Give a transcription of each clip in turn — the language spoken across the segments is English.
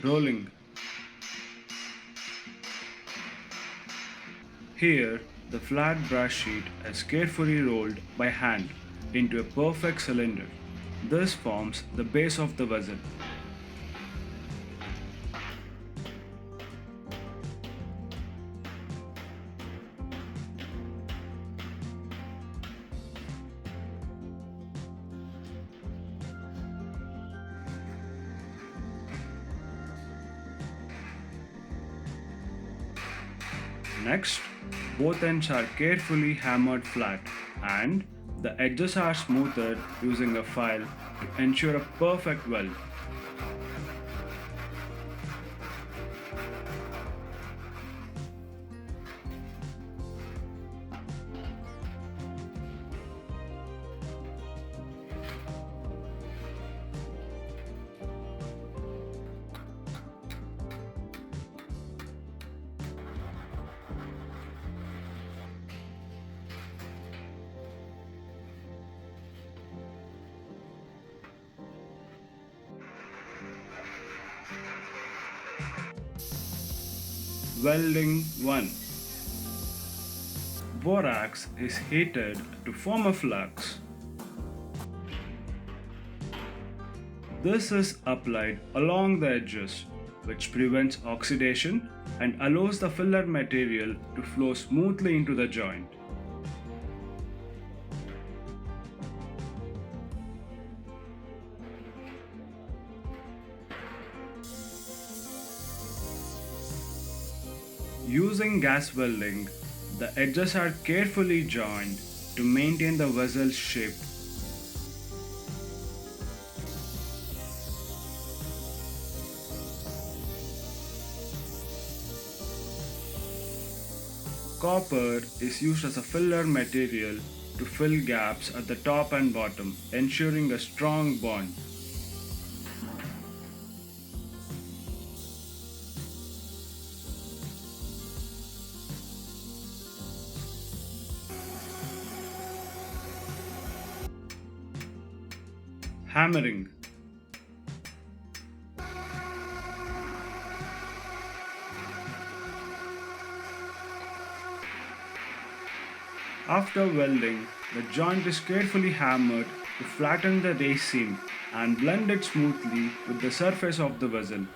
Rolling. Here, the flat brush sheet is carefully rolled by hand into a perfect cylinder. This forms the base of the vessel. Next, both ends are carefully hammered flat and the edges are smoothed using a file to ensure a perfect weld. Welding 1. Borax is heated to form a flux. This is applied along the edges, which prevents oxidation and allows the filler material to flow smoothly into the joint. Using gas welding, the edges are carefully joined to maintain the vessel's shape. Copper is used as a filler material to fill gaps at the top and bottom, ensuring a strong bond. Hammering. After welding, the joint is carefully hammered to flatten the race seam and blend it smoothly with the surface of the vessel.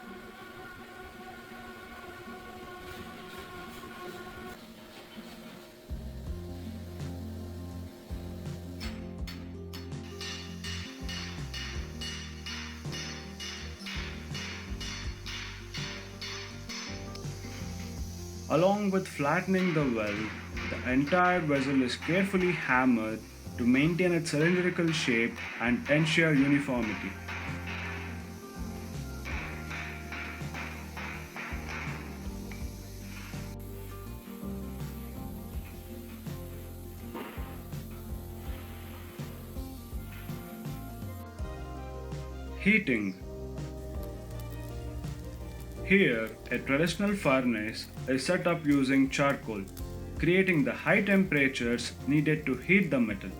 Along with flattening the weld, the entire vessel is carefully hammered to maintain its cylindrical shape and ensure uniformity. Heating. Here, a traditional furnace is set up using charcoal, creating the high temperatures needed to heat the metal.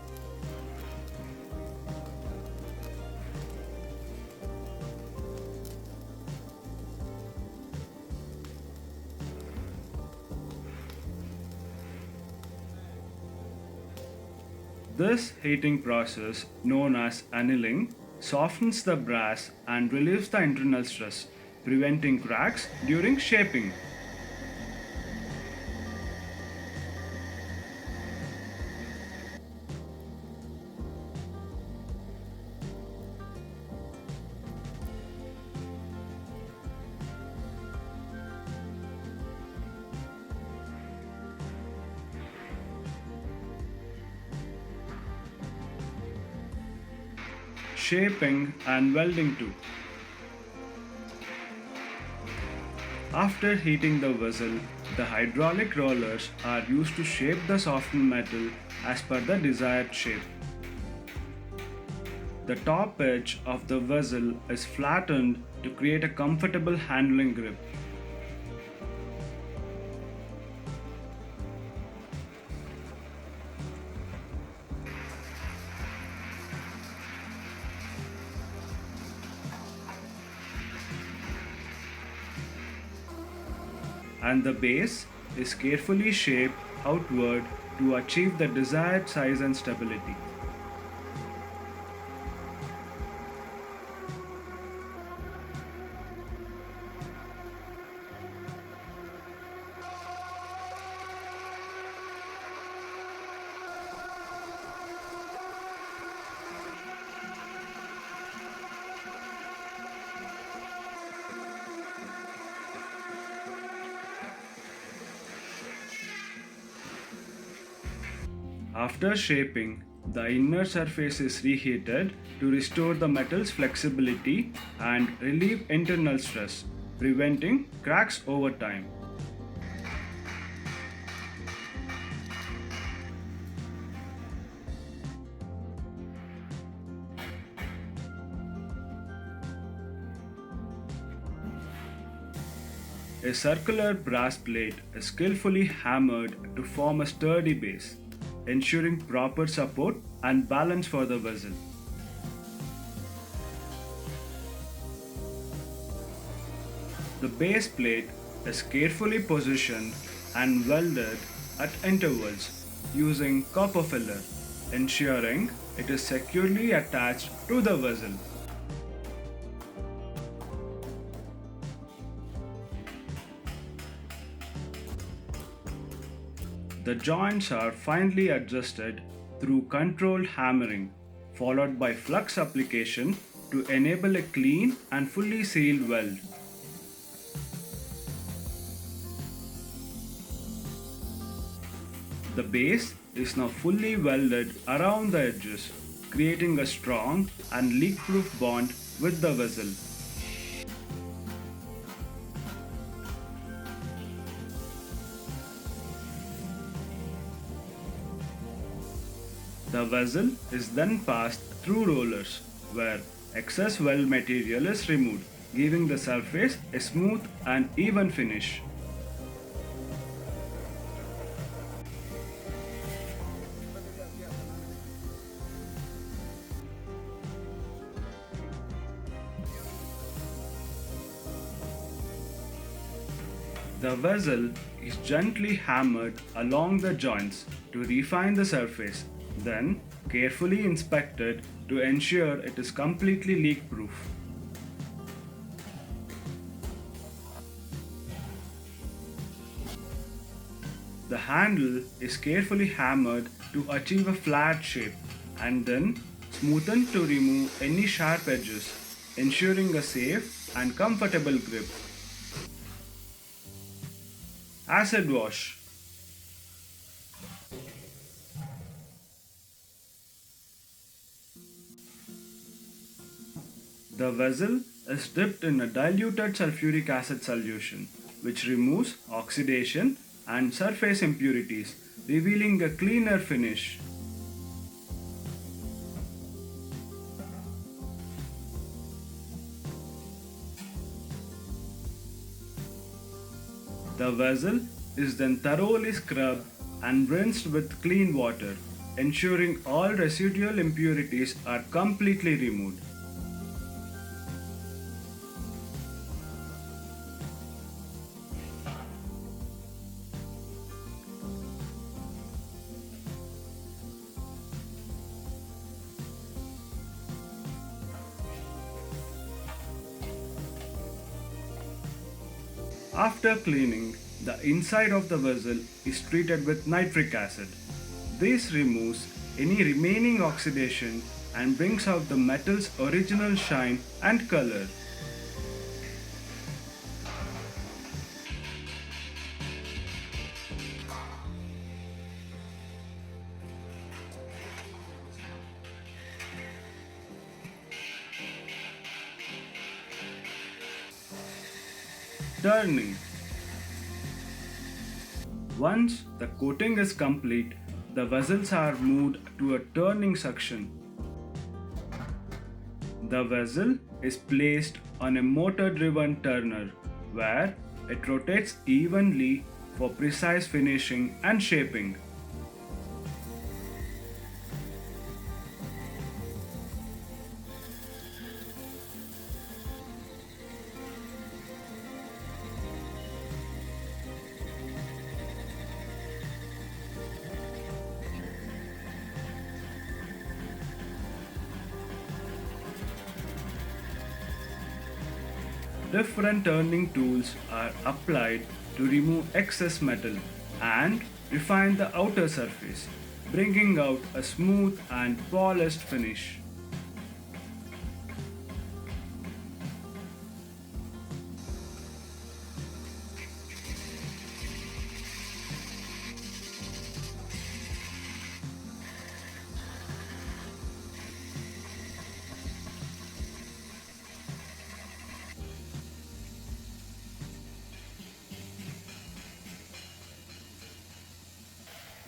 This heating process, known as annealing, softens the brass and relieves the internal stress, preventing cracks during shaping. Shaping and welding too. After heating the vessel, the hydraulic rollers are used to shape the softened metal as per the desired shape. The top edge of the vessel is flattened to create a comfortable handling grip. and the base is carefully shaped outward to achieve the desired size and stability. After shaping, the inner surface is reheated to restore the metal's flexibility and relieve internal stress, preventing cracks over time. A circular brass plate is skillfully hammered to form a sturdy base, ensuring proper support and balance for the vessel. The base plate is carefully positioned and welded at intervals using copper filler, ensuring it is securely attached to the vessel. The joints are finely adjusted through controlled hammering, followed by flux application to enable a clean and fully sealed weld. The base is now fully welded around the edges, creating a strong and leak-proof bond with the vessel. The vessel is then passed through rollers, where excess weld material is removed, giving the surface a smooth and even finish. The vessel is gently hammered along the joints to refine the surface, then carefully inspected to ensure it is completely leak-proof. The handle is carefully hammered to achieve a flat shape and then smoothened to remove any sharp edges, ensuring a safe and comfortable grip. Acid wash. The vessel is dipped in a diluted sulfuric acid solution, which removes oxidation and surface impurities, revealing a cleaner finish. The vessel is then thoroughly scrubbed and rinsed with clean water, ensuring all residual impurities are completely removed. After cleaning, the inside of the vessel is treated with nitric acid. This removes any remaining oxidation and brings out the metal's original shine and color. Turning. Once the coating is complete, the vessels are moved to a turning section. The vessel is placed on a motor-driven turner where it rotates evenly for precise finishing and shaping. Different turning tools are applied to remove excess metal and refine the outer surface, bringing out a smooth and polished finish.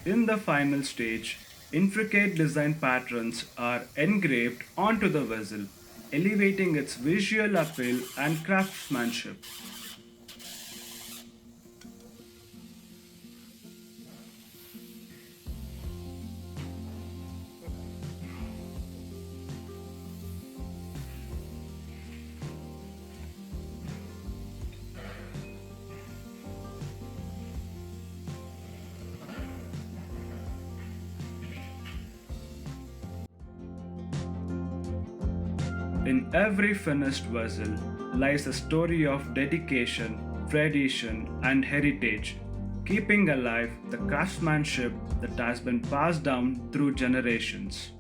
In the final stage, intricate design patterns are engraved onto the vessel, elevating its visual appeal and craftsmanship. In every finished vessel lies a story of dedication, tradition, and heritage, keeping alive the craftsmanship that has been passed down through generations.